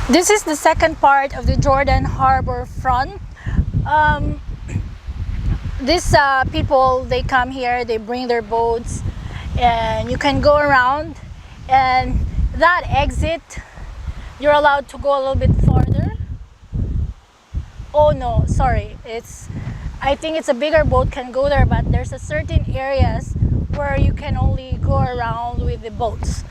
This is the second part of the Jordan Harbour front. Um, these people, they come here, they bring their boats, and you can go around. And that exit, you're allowed to go a little bit farther. Oh no, sorry. I think it's a bigger boat can go there, but there's a certain areas where you can only go around with the boats.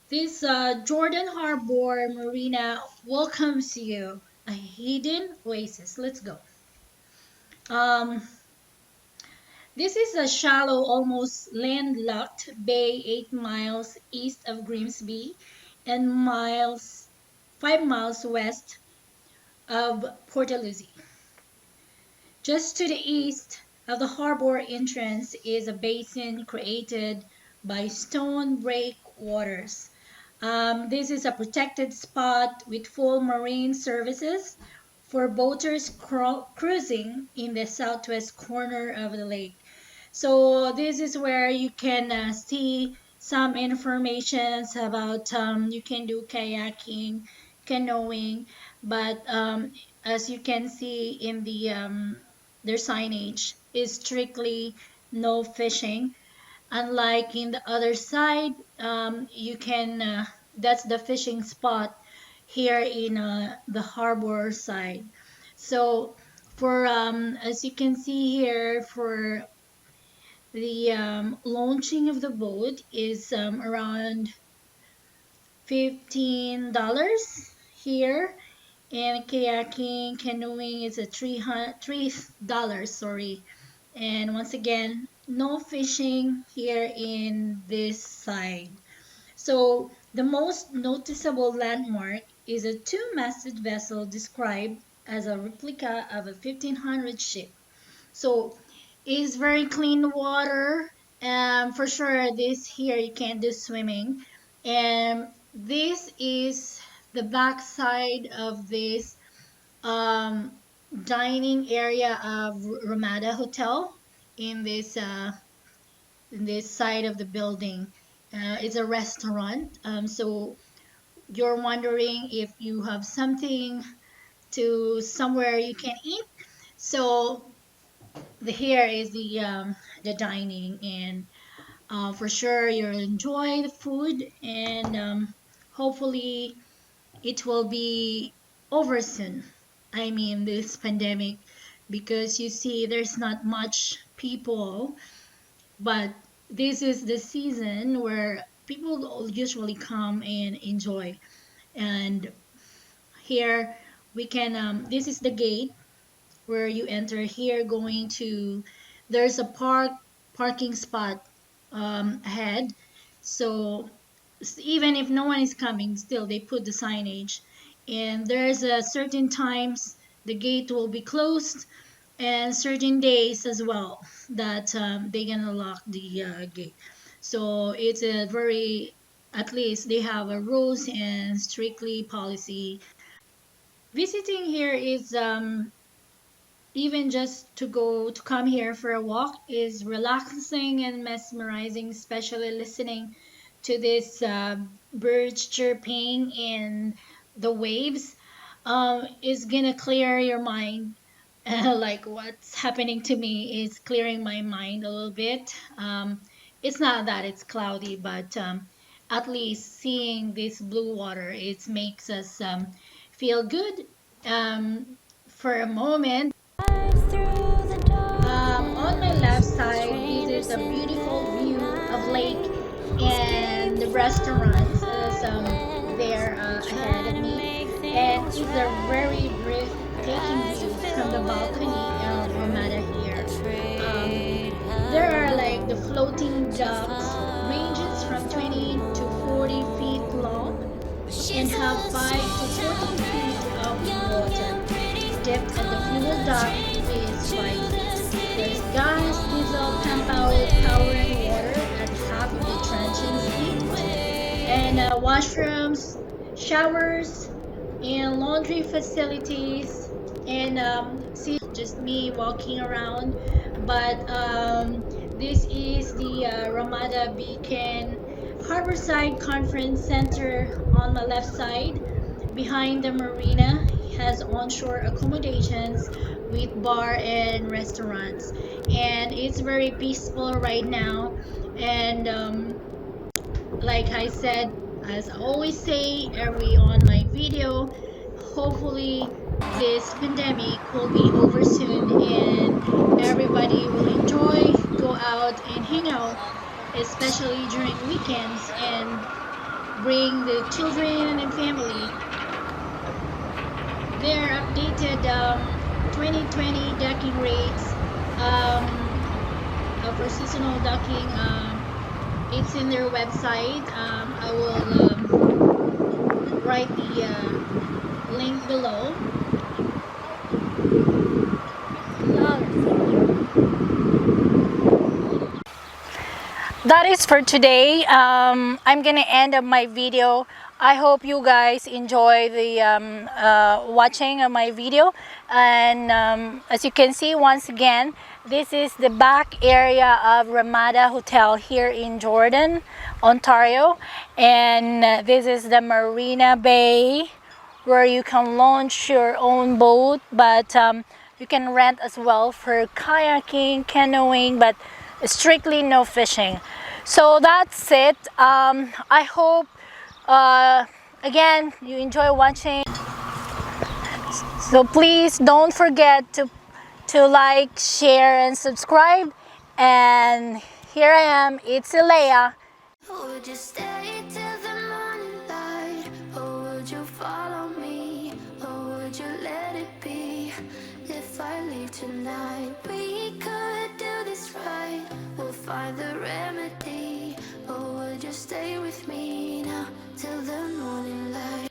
This Jordan Harbour Marina welcomes you. A hidden oasis. Let's go. Um, this is a shallow, almost landlocked bay 8 miles east of Grimsby and 5 miles west of Portaluzzi. Just to the east of the harbor entrance is a basin created by stone breakwaters. This is a protected spot with full marine services for boaters cruising in the southwest corner of the lake. So this is where you can see some information about you can do kayaking, canoeing, but as you can see in their signage is strictly no fishing. Unlike in the other side, you can that's the fishing spot here in the harbor side. So for as you can see here, for the launching of the boat is around $15 here, and kayaking, canoeing is a $3, sorry. And once again, no fishing here in this side. So the most noticeable landmark is a two-masted vessel described as a replica of a 1500 ship. So it's very clean water. For sure, this here you can't do swimming. And this is the back side of this um, dining area of Ramada Hotel in this side of the building. It's a restaurant. So you're wondering if you have something to somewhere you can eat. So here is the dining, and for sure you'll enjoy the food, and hopefully it will be over soon. I mean this pandemic, because you see there's not much people, but this is the season where people usually come and enjoy. And here we can this is the gate where you enter here, going to, there's a parking spot ahead. So even if no one is coming, still they put the signage, and there's a certain times the gate will be closed, and certain days as well that they're gonna lock the gate. So it's a very, at least they have a rules and strictly policy. Visiting here is even just to come here for a walk is relaxing and mesmerizing, especially listening to this birds chirping and the waves is gonna clear your mind. Like what's happening to me is clearing my mind a little bit. It's not that it's cloudy, but at least seeing this blue water, it makes us feel good for a moment. On my left side, this is a beautiful view of lake, and the restaurants is there ahead of me, and it's a very breathtaking view from the balcony of Ramada here. There are like the floating docks, ranges from 20 to 40 feet long, and have 5 to 14 feet of water. Depth at the fuel dock is 5 feet. There's gas, diesel, pump out, power, and water at washrooms, showers, and laundry facilities. And just me walking around. But this is the Ramada Beacon Harborside Conference Center on my left side. Behind the marina has onshore accommodations with bar and restaurants, and it's very peaceful right now. And like I said, as I always say every on my video, hopefully this pandemic will be over soon and everybody will enjoy, go out and hang out, especially during weekends, and bring the children and family. Their updated 2020 docking rates for seasonal docking. It's in their website. I will write the link below. That is for today. I'm gonna end up my video. I hope you guys enjoy the watching of my video. And as you can see, once again, this is the back area of Ramada Hotel here in Jordan, Ontario. And this is the Marina Bay where you can launch your own boat, but you can rent as well for kayaking, canoeing, but strictly no fishing. So that's it. I hope again you enjoy watching. So please don't forget to like, share, and subscribe. And here I am. It's Elea. Would you stay till the morning light? Or would you follow me? Or would you let it be? If I leave tonight, we could do this right. We'll find the remedy. Or would you stay with me now till the morning light?